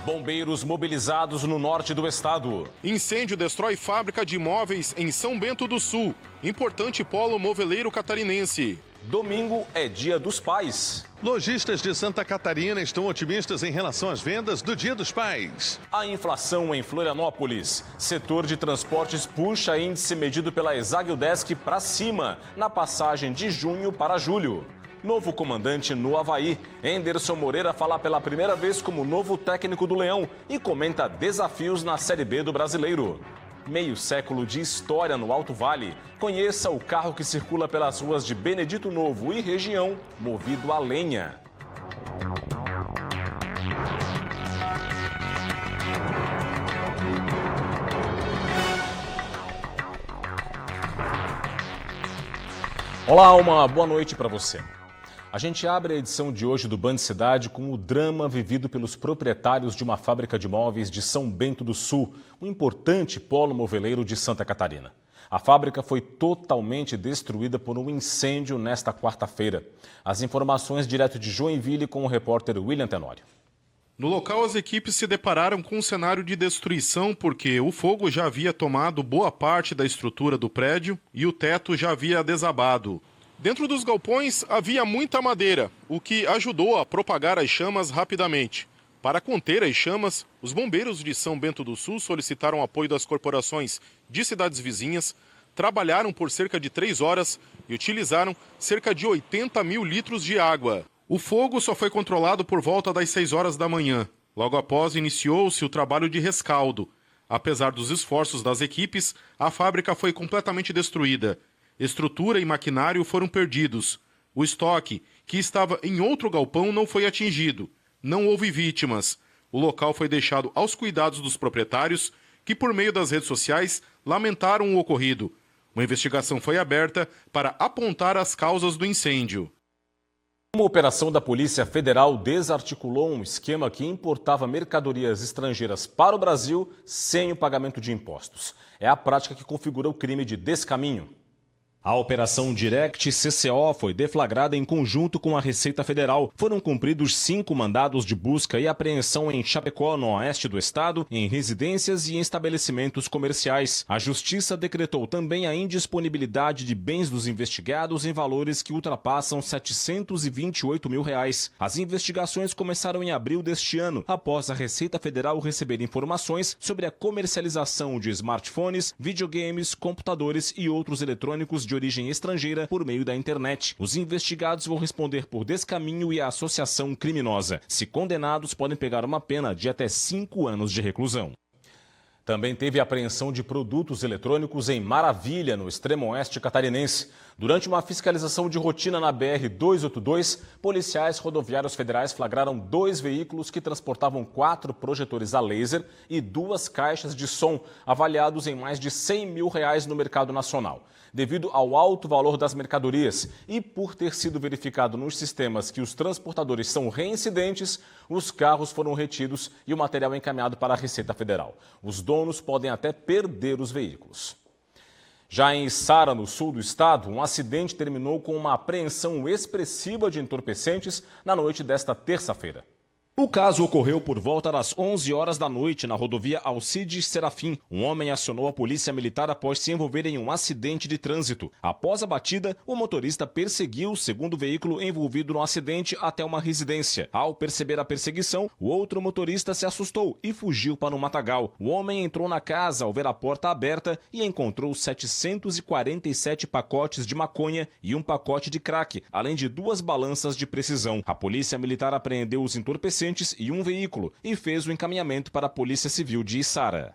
Bombeiros mobilizados no norte do estado. Incêndio destrói fábrica de imóveis em São Bento do Sul. Importante polo moveleiro catarinense. Domingo é Dia dos Pais. Lojistas de Santa Catarina estão otimistas em relação às vendas do Dia dos Pais. A inflação em Florianópolis. Setor de transportes puxa índice medido pela Exagildesc para cima, na passagem de junho para julho. Novo comandante no Avaí. Henderson Moreira fala pela primeira vez como novo técnico do Leão e comenta desafios na Série B do Brasileiro. Meio século de história no Alto Vale. Conheça o carro que circula pelas ruas de Benedito Novo e região, movido a lenha. Olá, uma boa noite para você. A gente abre a edição de hoje do Band Cidade com o drama vivido pelos proprietários de uma fábrica de móveis de São Bento do Sul, um importante polo moveleiro de Santa Catarina. A fábrica foi totalmente destruída por um incêndio nesta quarta-feira. As informações direto de Joinville com o repórter William Tenório. No local, as equipes se depararam com um cenário de destruição porque o fogo já havia tomado boa parte da estrutura do prédio e o teto já havia desabado. Dentro dos galpões havia muita madeira, o que ajudou a propagar as chamas rapidamente. Para conter as chamas, os bombeiros de São Bento do Sul solicitaram apoio das corporações de cidades vizinhas, trabalharam por cerca de 3 horas e utilizaram cerca de 80 mil litros de água. O fogo só foi controlado por volta das 6 horas da manhã. Logo após, iniciou-se o trabalho de rescaldo. Apesar dos esforços das equipes, a fábrica foi completamente destruída. Estrutura e maquinário foram perdidos. O estoque, que estava em outro galpão, não foi atingido. Não houve vítimas. O local foi deixado aos cuidados dos proprietários, que por meio das redes sociais lamentaram o ocorrido. Uma investigação foi aberta para apontar as causas do incêndio. Uma operação da Polícia Federal desarticulou um esquema que importava mercadorias estrangeiras para o Brasil sem o pagamento de impostos. É a prática que configura o crime de descaminho. A Operação Direct CCO foi deflagrada em conjunto com a Receita Federal. Foram cumpridos 5 mandados de busca e apreensão em Chapecó, no oeste do estado, em residências e em estabelecimentos comerciais. A Justiça decretou também a indisponibilidade de bens dos investigados em valores que ultrapassam R$ 728 mil. As investigações começaram em abril deste ano, após a Receita Federal receber informações sobre a comercialização de smartphones, videogames, computadores e outros eletrônicos de origem estrangeira por meio da internet. Os investigados vão responder por descaminho e associação criminosa. Se condenados, podem pegar uma pena de até 5 anos de reclusão. Também teve apreensão de produtos eletrônicos em Maravilha, no extremo oeste catarinense. Durante uma fiscalização de rotina na BR-282, policiais rodoviários federais flagraram 2 veículos que transportavam 4 projetores a laser e 2 caixas de som, avaliados em mais de R$ 100 mil no mercado nacional. Devido ao alto valor das mercadorias e por ter sido verificado nos sistemas que os transportadores são reincidentes, os carros foram retidos e o material encaminhado para a Receita Federal. Os donos podem até perder os veículos. Já em Içara, no sul do estado, um acidente terminou com uma apreensão expressiva de entorpecentes na noite desta terça-feira. O caso ocorreu por volta das 11 horas da noite na rodovia Alcides Serafim. Um homem acionou a polícia militar após se envolver em um acidente de trânsito. Após a batida, o motorista perseguiu o segundo veículo envolvido no acidente até uma residência. Ao perceber a perseguição, o outro motorista se assustou e fugiu para um matagal. O homem entrou na casa ao ver a porta aberta e encontrou 747 pacotes de maconha e um pacote de crack, além de 2 balanças de precisão. A polícia militar apreendeu os entorpecentes e um veículo e fez o encaminhamento para a Polícia Civil de Içara.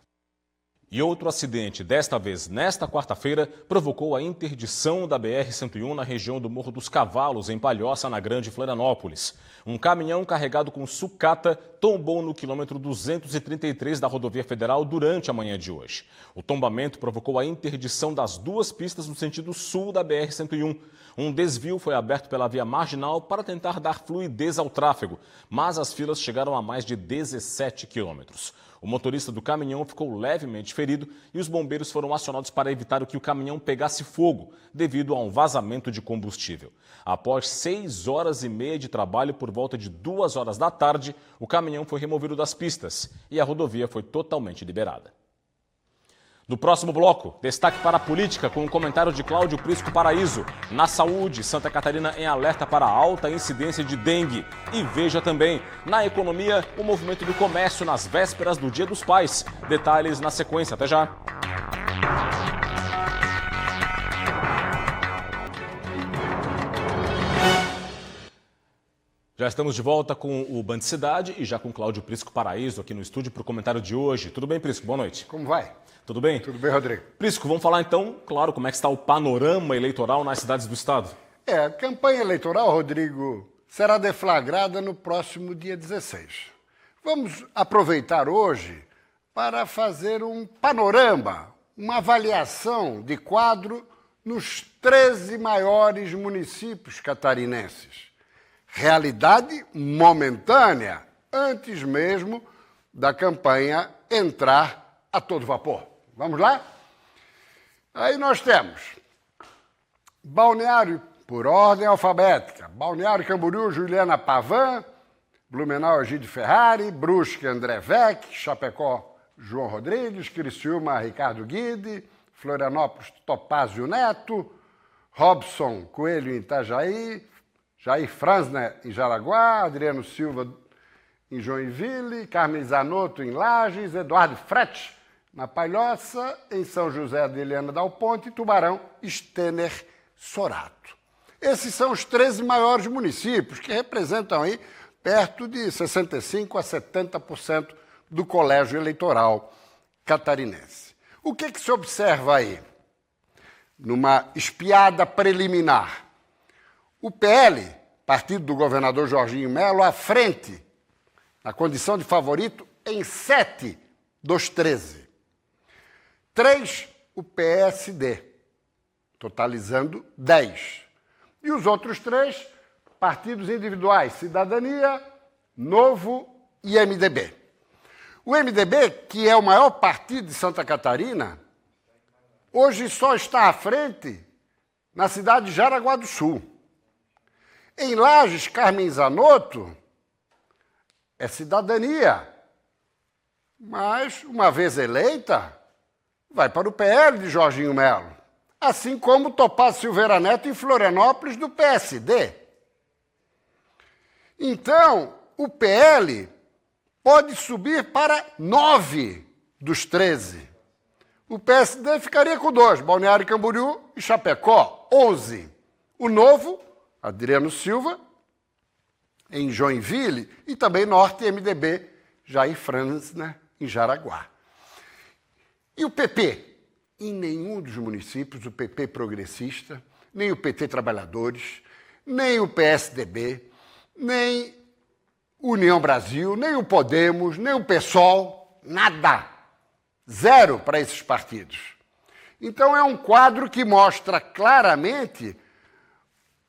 E outro acidente, desta vez nesta quarta-feira, provocou a interdição da BR-101 na região do Morro dos Cavalos, em Palhoça, na Grande Florianópolis. Um caminhão carregado com sucata tombou no quilômetro 233 da rodovia federal durante a manhã de hoje. O tombamento provocou a interdição das 2 pistas no sentido sul da BR-101. Um desvio foi aberto pela via marginal para tentar dar fluidez ao tráfego, mas as filas chegaram a mais de 17 quilômetros. O motorista do caminhão ficou levemente ferido e os bombeiros foram acionados para evitar que o caminhão pegasse fogo devido a um vazamento de combustível. Após 6 horas e meia de trabalho, por volta de 2 horas da tarde, o caminhão foi removido das pistas e a rodovia foi totalmente liberada. No próximo bloco, destaque para a política com um comentário de Cláudio Prisco Paraíso. Na saúde, Santa Catarina em alerta para a alta incidência de dengue. E veja também, na economia, o movimento do comércio nas vésperas do Dia dos Pais. Detalhes na sequência. Até já! Já estamos de volta com o Band Cidade e já com Cláudio Prisco Paraíso aqui no estúdio para o comentário de hoje. Tudo bem, Prisco? Boa noite. Como vai? Tudo bem? Tudo bem, Rodrigo. Prisco, vamos falar então, claro, como é que está o panorama eleitoral nas cidades do estado? A campanha eleitoral, Rodrigo, será deflagrada no próximo dia 16. Vamos aproveitar hoje para fazer um panorama, uma avaliação de quadro nos 13 maiores municípios catarinenses. Realidade momentânea, antes mesmo da campanha entrar a todo vapor. Vamos lá? Aí nós temos Balneário, por ordem alfabética, Balneário Camboriú, Juliana Pavan, Blumenau, Egídio Ferrari, Brusque, André Vec, Chapecó, João Rodrigues, Criciúma, Ricardo Guide, Florianópolis, Topázio Neto, Robson Coelho em Itajaí, Jair Franzner em Jaraguá, Adriano Silva em Joinville, Carmen Zanotto em Lages, Eduardo Frete na Palhoça, em São José de Eliana Dal Ponte, Tubarão, Stener Sorato. Esses são os 13 maiores municípios, que representam aí perto de 65% a 70% do colégio eleitoral catarinense. O que se observa aí? Numa espiada preliminar, o PL, partido do governador Jorginho Melo, à frente, na condição de favorito, em 7 dos 13. 3, o PSD, totalizando 10. E os outros 3, partidos individuais, Cidadania, Novo e MDB. O MDB, que é o maior partido de Santa Catarina, hoje só está à frente na cidade de Jaraguá do Sul. Em Lages, Carmen Zanotto é Cidadania, mas, uma vez eleita, vai para o PL de Jorginho Melo, assim como Topázio Silveira Neto em Florianópolis do PSD. Então, o PL pode subir para 9 dos 13. O PSD ficaria com 2, Balneário Camboriú e Chapecó, 11. O Novo, Adriano Silva, em Joinville, e também Norte MDB, Jair Franzner, em Jaraguá. E o PP? Em nenhum dos municípios, o PP progressista, nem o PT Trabalhadores, nem o PSDB, nem União Brasil, nem o Podemos, nem o PSOL, nada. 0 para esses partidos. Então é um quadro que mostra claramente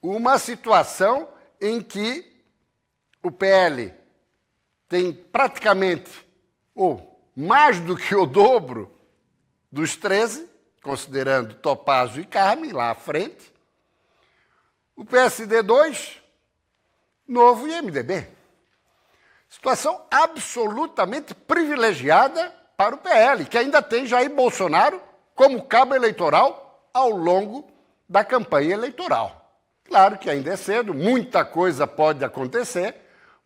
uma situação em que o PL tem praticamente, ou mais do que o dobro dos 13, considerando Topázio e Carmen lá à frente, o PSD 2, Novo e MDB. Situação absolutamente privilegiada para o PL, que ainda tem Jair Bolsonaro como cabo eleitoral ao longo da campanha eleitoral. Claro que ainda é cedo, muita coisa pode acontecer,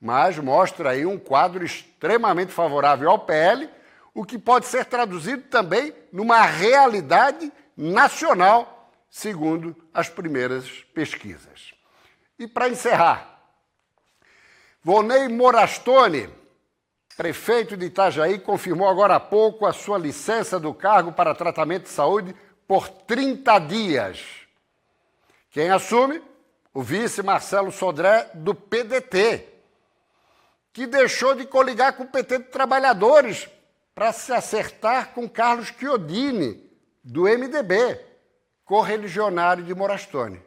mas mostra aí um quadro extremamente favorável ao PL, o que pode ser traduzido também numa realidade nacional, segundo as primeiras pesquisas. E para encerrar, Vonei Morastone, prefeito de Itajaí, confirmou agora há pouco a sua licença do cargo para tratamento de saúde por 30 dias. Quem assume? O vice Marcelo Sodré, do PDT, que deixou de coligar com o PT de Trabalhadores para se acertar com Carlos Chiodini, do MDB, correligionário de Morastone.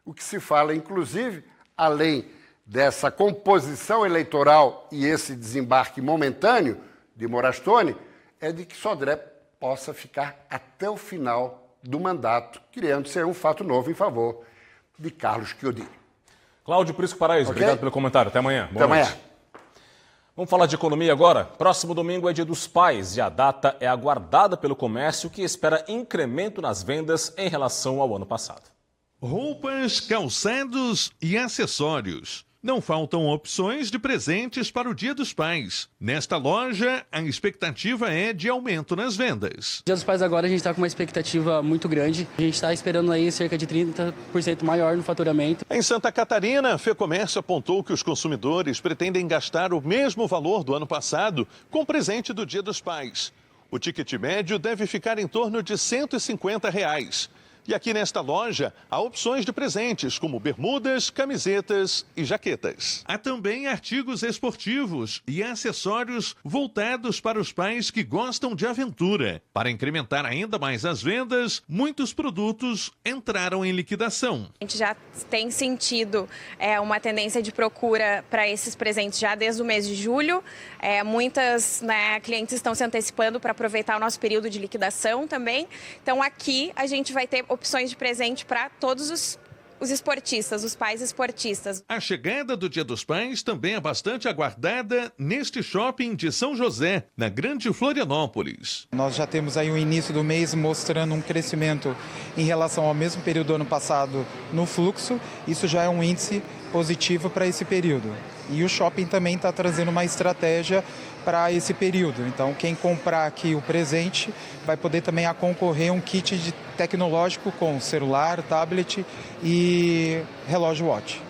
O que se fala, inclusive, além dessa composição eleitoral e esse desembarque momentâneo, de Morastone é de que Sodré possa ficar até o final do mandato, criando-se um fato novo em favor de Carlos Chiodini. Cláudio Prisco Paraíso, Okay? obrigado pelo comentário. Até amanhã. Até amanhã. Vamos falar de economia agora? Próximo domingo é Dia dos Pais e a data é aguardada pelo comércio, que espera incremento nas vendas em relação ao ano passado. Roupas, calçados e acessórios. Não faltam opções de presentes para o Dia dos Pais. Nesta loja, a expectativa é de aumento nas vendas. Dia dos Pais agora a gente está com uma expectativa muito grande. A gente está esperando aí cerca de 30% maior no faturamento. Em Santa Catarina, a FEComércio apontou que os consumidores pretendem gastar o mesmo valor do ano passado com o presente do Dia dos Pais. O ticket médio deve ficar em torno de R$ 150. E aqui nesta loja, há opções de presentes, como bermudas, camisetas e jaquetas. Há também artigos esportivos e acessórios voltados para os pais que gostam de aventura. Para incrementar ainda mais as vendas, muitos produtos entraram em liquidação. A gente já tem sentido uma tendência de procura para esses presentes já desde o mês de julho. Muitas clientes estão se antecipando para aproveitar o nosso período de liquidação também. Então aqui a gente vai ter opções de presente para todos os esportistas, os pais esportistas. A chegada do Dia dos Pais também é bastante aguardada neste shopping de São José, na Grande Florianópolis. Nós já temos aí o início do mês mostrando um crescimento em relação ao mesmo período do ano passado no fluxo. Isso já é um índice positivo para esse período. E o shopping também está trazendo uma estratégia para esse período. Então, quem comprar aqui o presente vai poder também concorrer um kit de tecnológico com celular, tablet e relógio watch.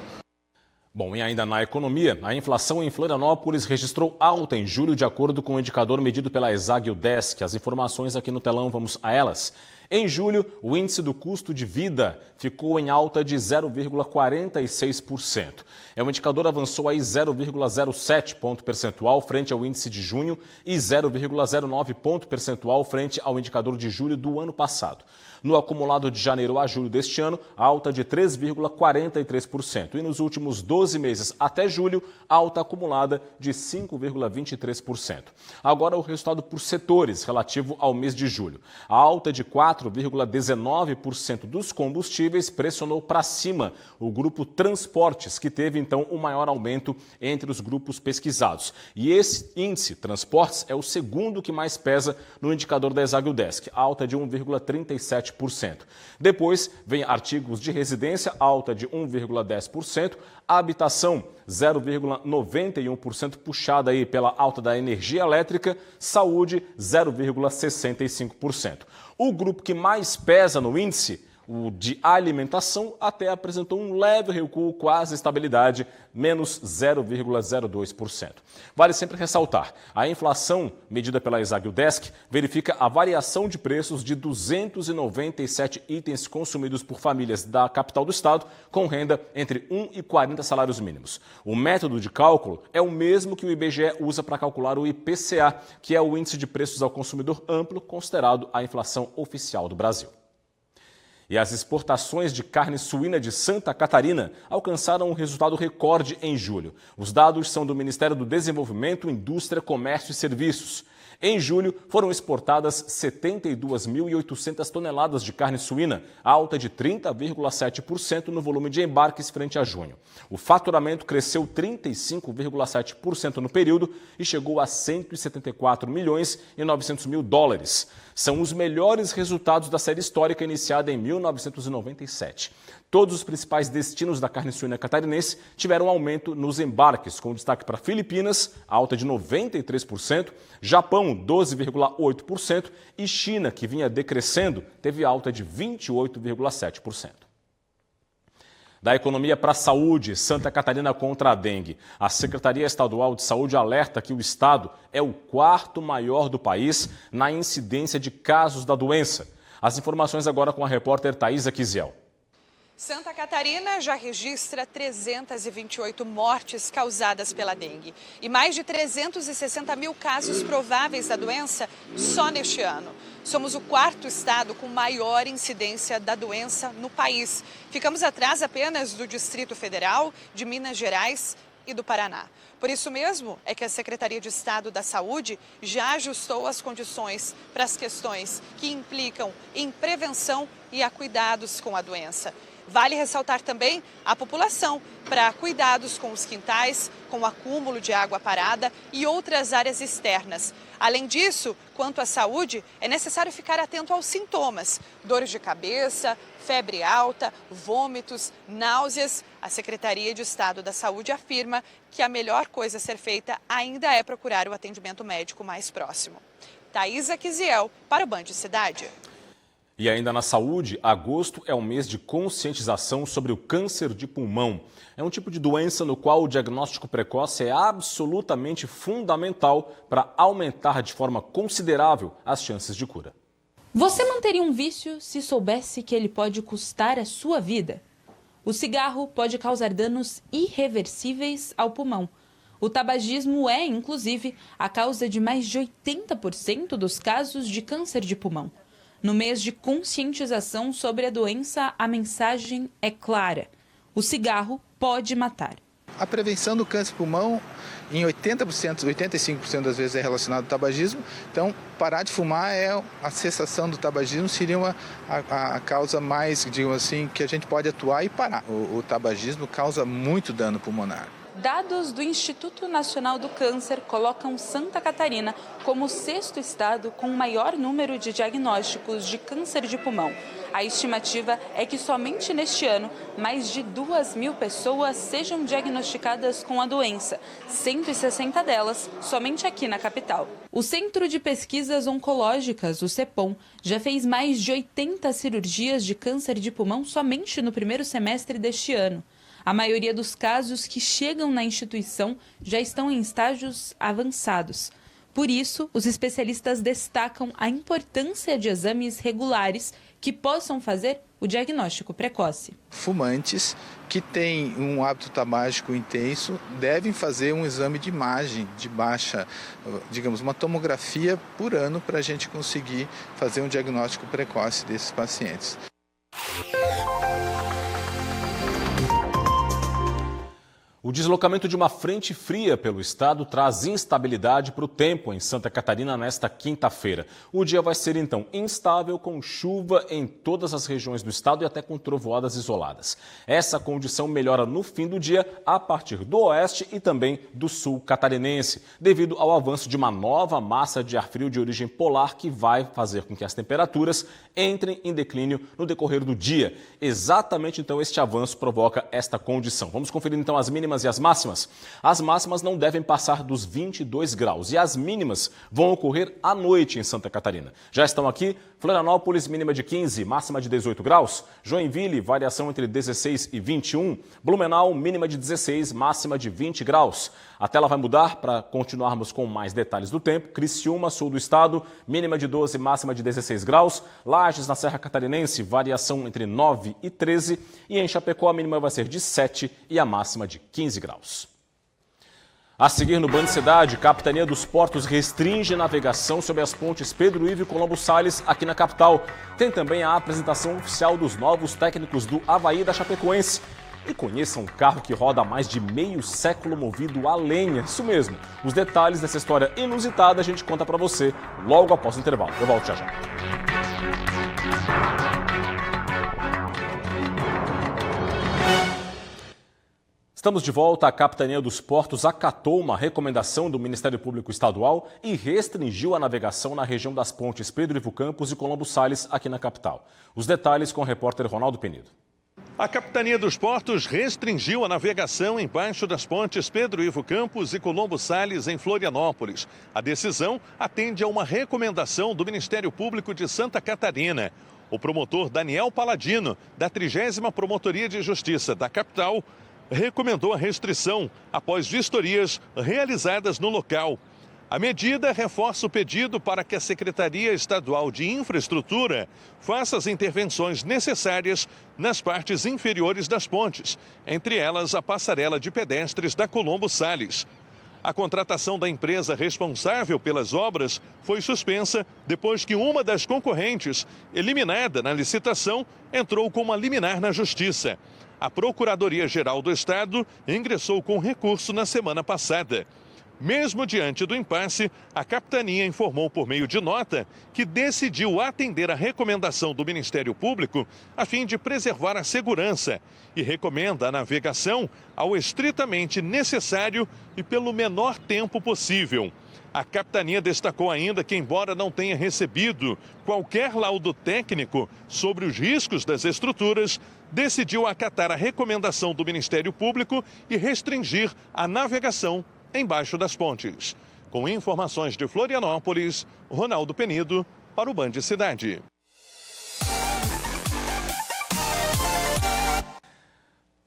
Bom, e ainda na economia, a inflação em Florianópolis registrou alta em julho, de acordo com o indicador medido pela ESAG-UDESC. As informações aqui no telão, vamos a elas. Em julho, o índice do custo de vida ficou em alta de 0,46%. O indicador avançou aí 0,07 ponto percentual frente ao índice de junho e 0,09 ponto percentual frente ao indicador de julho do ano passado. No acumulado de janeiro a julho deste ano, alta de 3,43%. E nos últimos 12 meses até julho, alta acumulada de 5,23%. Agora o resultado por setores relativo ao mês de julho. A alta de 4,19% dos combustíveis pressionou para cima o grupo Transportes, que teve então o maior aumento entre os grupos pesquisados. E esse índice, Transportes, é o segundo que mais pesa no indicador da ESAG-UDESC, alta de 1,37%. Depois vem artigos de residência, alta de 1,10%, habitação 0,91%, puxada aí pela alta da energia elétrica, saúde 0,65%. O grupo que mais pesa no índice, o de alimentação, até apresentou um leve recuo, quase estabilidade, menos 0,02%. Vale sempre ressaltar, a inflação medida pela ESAG-UDESC verifica a variação de preços de 297 itens consumidos por famílias da capital do estado com renda entre 1 e 40 salários mínimos. O método de cálculo é o mesmo que o IBGE usa para calcular o IPCA, que é o Índice de Preços ao Consumidor Amplo, considerado a inflação oficial do Brasil. E as exportações de carne suína de Santa Catarina alcançaram um resultado recorde em julho. Os dados são do Ministério do Desenvolvimento, Indústria, Comércio e Serviços. Em julho, foram exportadas 72.800 toneladas de carne suína, alta de 30,7% no volume de embarques frente a junho. O faturamento cresceu 35,7% no período e chegou a 174 milhões e 900 mil dólares. São os melhores resultados da série histórica iniciada em 1997. Todos os principais destinos da carne suína catarinense tiveram aumento nos embarques, com destaque para Filipinas, alta de 93%, Japão, 12,8% e China, que vinha decrescendo, teve alta de 28,7%. Da economia para a saúde, Santa Catarina contra a dengue. A Secretaria Estadual de Saúde alerta que o estado é o quarto maior do país na incidência de casos da doença. As informações agora com a repórter Thaisa Kiziel. Santa Catarina já registra 328 mortes causadas pela dengue e mais de 360 mil casos prováveis da doença só neste ano. Somos o quarto estado com maior incidência da doença no país. Ficamos atrás apenas do Distrito Federal, de Minas Gerais e do Paraná. Por isso mesmo é que a Secretaria de Estado da Saúde já ajustou as condições para as questões que implicam em prevenção e a cuidados com a doença. Vale ressaltar também a população para cuidados com os quintais, com o acúmulo de água parada e outras áreas externas. Além disso, quanto à saúde, é necessário ficar atento aos sintomas: dores de cabeça, febre alta, vômitos, náuseas. A Secretaria de Estado da Saúde afirma que a melhor coisa a ser feita ainda é procurar o atendimento médico mais próximo. Thaisa Kisiel, para o Band Cidade. E ainda na saúde, agosto é um mês de conscientização sobre o câncer de pulmão. É um tipo de doença no qual o diagnóstico precoce é absolutamente fundamental para aumentar de forma considerável as chances de cura. Você manteria um vício se soubesse que ele pode custar a sua vida? O cigarro pode causar danos irreversíveis ao pulmão. O tabagismo é, inclusive, a causa de mais de 80% dos casos de câncer de pulmão. No mês de conscientização sobre a doença, a mensagem é clara: o cigarro pode matar. A prevenção do câncer de pulmão, em 80%, 85% das vezes é relacionado ao tabagismo. Então, parar de fumar a cessação do tabagismo, seria a causa mais, digamos assim, que a gente pode atuar e parar. O tabagismo causa muito dano pulmonar. Dados do Instituto Nacional do Câncer colocam Santa Catarina como o 6º estado com o maior número de diagnósticos de câncer de pulmão. A estimativa é que somente neste ano, mais de 2.000 pessoas sejam diagnosticadas com a doença, 160 delas somente aqui na capital. O Centro de Pesquisas Oncológicas, o CEPOM, já fez mais de 80 cirurgias de câncer de pulmão somente no primeiro semestre deste ano. A maioria dos casos que chegam na instituição já estão em estágios avançados. Por isso, os especialistas destacam a importância de exames regulares que possam fazer o diagnóstico precoce. Fumantes que têm um hábito tabágico intenso devem fazer um exame de imagem de baixa, digamos, uma tomografia por ano, para a gente conseguir fazer um diagnóstico precoce desses pacientes. O deslocamento de uma frente fria pelo estado traz instabilidade para o tempo em Santa Catarina nesta quinta-feira. O dia vai ser, então, instável, com chuva em todas as regiões do estado e até com trovoadas isoladas. Essa condição melhora no fim do dia a partir do oeste e também do sul catarinense, devido ao avanço de uma nova massa de ar frio de origem polar que vai fazer com que as temperaturas entrem em declínio no decorrer do dia. Exatamente, então, este avanço provoca esta condição. Vamos conferir, então, as mínimas e as máximas. As máximas não devem passar dos 22 graus e as mínimas vão ocorrer à noite em Santa Catarina. Já estão aqui Florianópolis, mínima de 15, máxima de 18 graus. Joinville, variação entre 16 e 21. Blumenau, mínima de 16, máxima de 20 graus. A tela vai mudar para continuarmos com mais detalhes do tempo. Criciúma, sul do estado, mínima de 12, máxima de 16 graus. Lages, na Serra Catarinense, variação entre 9 e 13. E em Chapecó, a mínima vai ser de 7 e a máxima de 15 graus. A seguir no Band Cidade, Capitania dos Portos restringe navegação sobre as pontes Pedro Ivo e Colombo Salles aqui na capital. Tem também a apresentação oficial dos novos técnicos do Avaí da Chapecoense. E conheça um carro que roda há mais de meio século movido a lenha. Isso mesmo. Os detalhes dessa história inusitada a gente conta pra você logo após o intervalo. Eu volto já já. Estamos de volta. A Capitania dos Portos acatou uma recomendação do Ministério Público Estadual e restringiu a navegação na região das pontes Pedro Ivo Campos e Colombo Salles, aqui na capital. Os detalhes com o repórter Ronaldo Penido. A Capitania dos Portos restringiu a navegação embaixo das pontes Pedro Ivo Campos e Colombo Salles, em Florianópolis. A decisão atende a uma recomendação do Ministério Público de Santa Catarina. O promotor Daniel Paladino, da 30ª Promotoria de Justiça da capital, recomendou a restrição após vistorias realizadas no local. A medida reforça o pedido para que a Secretaria Estadual de Infraestrutura faça as intervenções necessárias nas partes inferiores das pontes, entre elas a passarela de pedestres da Colombo Salles. A contratação da empresa responsável pelas obras foi suspensa depois que uma das concorrentes, eliminada na licitação, entrou com uma liminar na Justiça. A Procuradoria-Geral do Estado ingressou com recurso na semana passada. Mesmo diante do impasse, a capitania informou por meio de nota que decidiu atender a recomendação do Ministério Público a fim de preservar a segurança e recomenda a navegação ao estritamente necessário e pelo menor tempo possível. A capitania destacou ainda que, embora não tenha recebido qualquer laudo técnico sobre os riscos das estruturas, decidiu acatar a recomendação do Ministério Público e restringir a navegação embaixo das pontes. Com informações de Florianópolis, Ronaldo Penido, para o Band Cidade.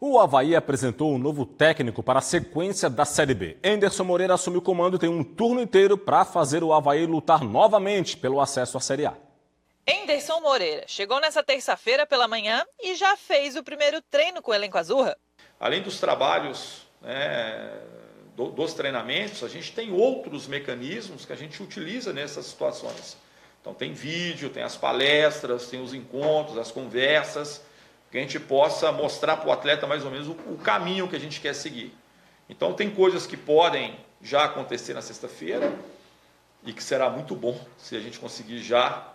O Avaí apresentou um novo técnico para a sequência da Série B. Anderson Moreira assumiu o comando e tem um turno inteiro para fazer o Avaí lutar novamente pelo acesso à Série A. Anderson Moreira chegou nessa terça-feira pela manhã e já fez o primeiro treino com o elenco Azurra. Além dos trabalhos, dos treinamentos, a gente tem outros mecanismos que a gente utiliza nessas situações. Então tem vídeo, tem as palestras, tem os encontros, as conversas, que a gente possa mostrar para o atleta mais ou menos o caminho que a gente quer seguir. Então tem coisas que podem já acontecer na sexta-feira e que será muito bom se a gente conseguir já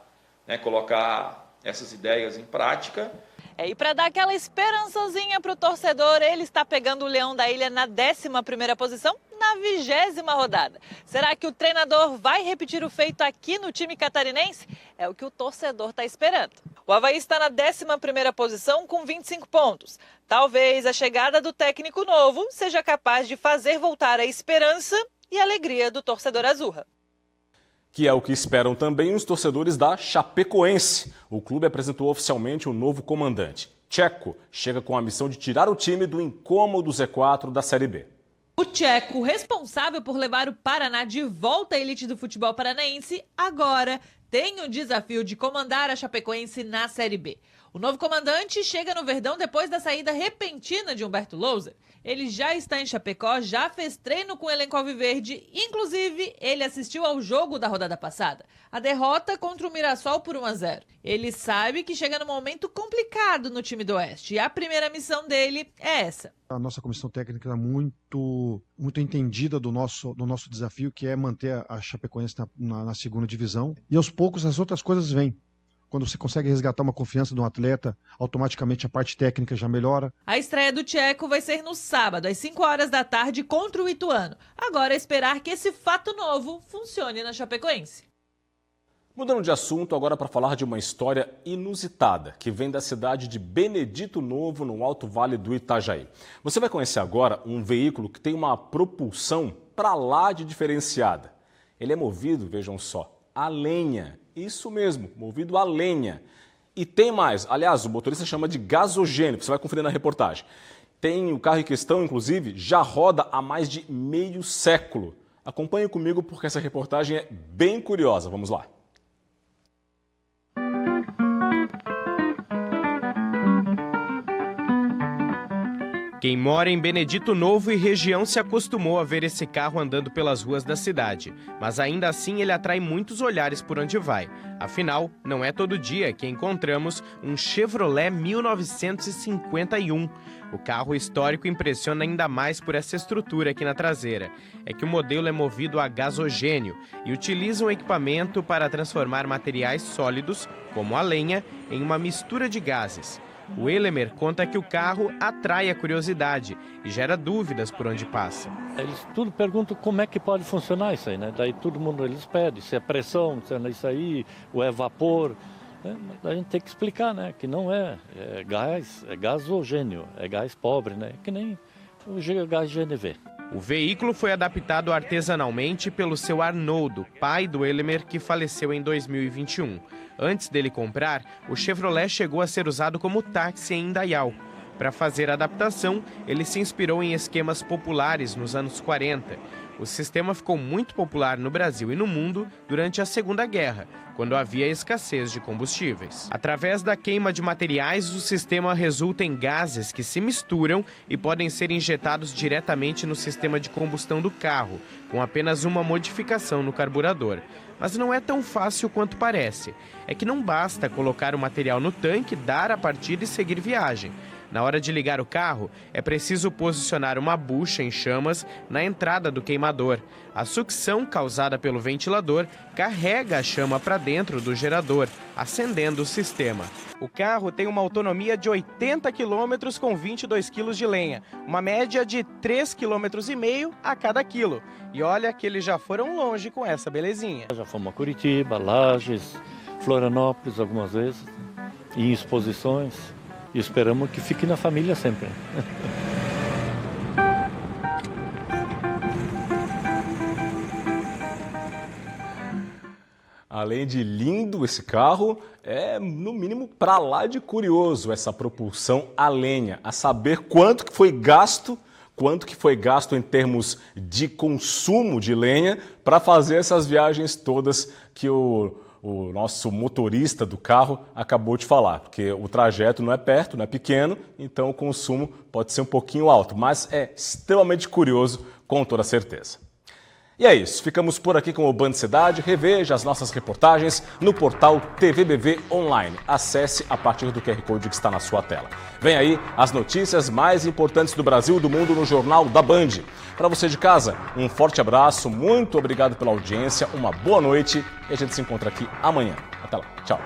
colocar essas ideias em prática. E para dar aquela esperançazinha para o torcedor, ele está pegando o Leão da Ilha na 11ª posição, na 20ª rodada. Será que o treinador vai repetir o feito aqui no time catarinense? É o que o torcedor está esperando. O Avaí está na 11ª posição com 25 pontos. Talvez a chegada do técnico novo seja capaz de fazer voltar a esperança e a alegria do torcedor Azurra. Que é o que esperam também os torcedores da Chapecoense. O clube apresentou oficialmente um novo comandante. Tcheco chega com a missão de tirar o time do incômodo Z4 da Série B. O tcheco, responsável por levar o Paraná de volta à elite do futebol paranaense, agora tem o desafio de comandar a Chapecoense na Série B. O novo comandante chega no Verdão depois da saída repentina de Humberto Louser. Ele já está em Chapecó, já fez treino com o elenco alviverde, inclusive ele assistiu ao jogo da rodada passada, a derrota contra o Mirassol por 1-0. Ele sabe que chega num momento complicado no time do Oeste e a primeira missão dele é essa. A nossa comissão técnica é muito entendida do nosso desafio, que é manter a Chapecoense na segunda divisão, e aos poucos as outras coisas vêm. Quando você consegue resgatar uma confiança de um atleta, automaticamente a parte técnica já melhora. A estreia do tcheco vai ser no sábado, às 5 horas da tarde, contra o Ituano. Agora é esperar que esse fato novo funcione na Chapecoense. Mudando de assunto agora para falar de uma história inusitada, que vem da cidade de Benedito Novo, no Alto Vale do Itajaí. Você vai conhecer agora um veículo que tem uma propulsão para lá de diferenciada. Ele é movido, vejam só, a lenha. Isso mesmo, movido a lenha. E tem mais, aliás, o motorista chama de gasogênio, você vai conferir na reportagem. Tem o carro em questão, inclusive, já roda há mais de meio século. Acompanhe comigo porque essa reportagem é bem curiosa. Vamos lá. Quem mora em Benedito Novo e região se acostumou a ver esse carro andando pelas ruas da cidade. Mas ainda assim ele atrai muitos olhares por onde vai. Afinal, não é todo dia que encontramos um Chevrolet 1951. O carro histórico impressiona ainda mais por essa estrutura aqui na traseira. É que o modelo é movido a gasogênio e utiliza um equipamento para transformar materiais sólidos, como a lenha, em uma mistura de gases. O Elemer conta que o carro atrai a curiosidade e gera dúvidas por onde passa. Eles tudo perguntam como é que pode funcionar isso aí, né? Daí todo mundo eles pedem se é pressão, se é isso aí, ou é vapor. Né? A gente tem que explicar, né? Que não é gás, é gasogênio, é gás pobre, né? Que nem o gás GNV. O veículo foi adaptado artesanalmente pelo seu Arnoldo, pai do Elemer, que faleceu em 2021. Antes dele comprar, o Chevrolet chegou a ser usado como táxi em Indaial. Para fazer a adaptação, ele se inspirou em esquemas populares nos anos 40. O sistema ficou muito popular no Brasil e no mundo durante a Segunda Guerra, quando havia escassez de combustíveis. Através da queima de materiais, o sistema resulta em gases que se misturam e podem ser injetados diretamente no sistema de combustão do carro, com apenas uma modificação no carburador. Mas não é tão fácil quanto parece. É que não basta colocar o material no tanque, dar a partida e seguir viagem. Na hora de ligar o carro, é preciso posicionar uma bucha em chamas na entrada do queimador. A sucção causada pelo ventilador carrega a chama para dentro do gerador, acendendo o sistema. O carro tem uma autonomia de 80 km com 22 kg de lenha, uma média de 3,5 km a cada quilo. E olha que eles já foram longe com essa belezinha. Já fomos a Curitiba, Lages, Florianópolis algumas vezes, em exposições. E esperamos que fique na família sempre. Além de lindo, esse carro é, no mínimo, para lá de curioso, essa propulsão a lenha. A saber quanto que foi gasto em termos de consumo de lenha para fazer essas viagens todas que o nosso motorista do carro acabou de falar, porque o trajeto não é perto, não é pequeno, então o consumo pode ser um pouquinho alto, mas é extremamente curioso, com toda certeza. E é isso, ficamos por aqui com o Band Cidade. Reveja as nossas reportagens no portal TVBV Online. Acesse a partir do QR Code que está na sua tela. Vem aí as notícias mais importantes do Brasil e do mundo no Jornal da Band. Para você de casa, um forte abraço, muito obrigado pela audiência, uma boa noite e a gente se encontra aqui amanhã. Até lá, tchau.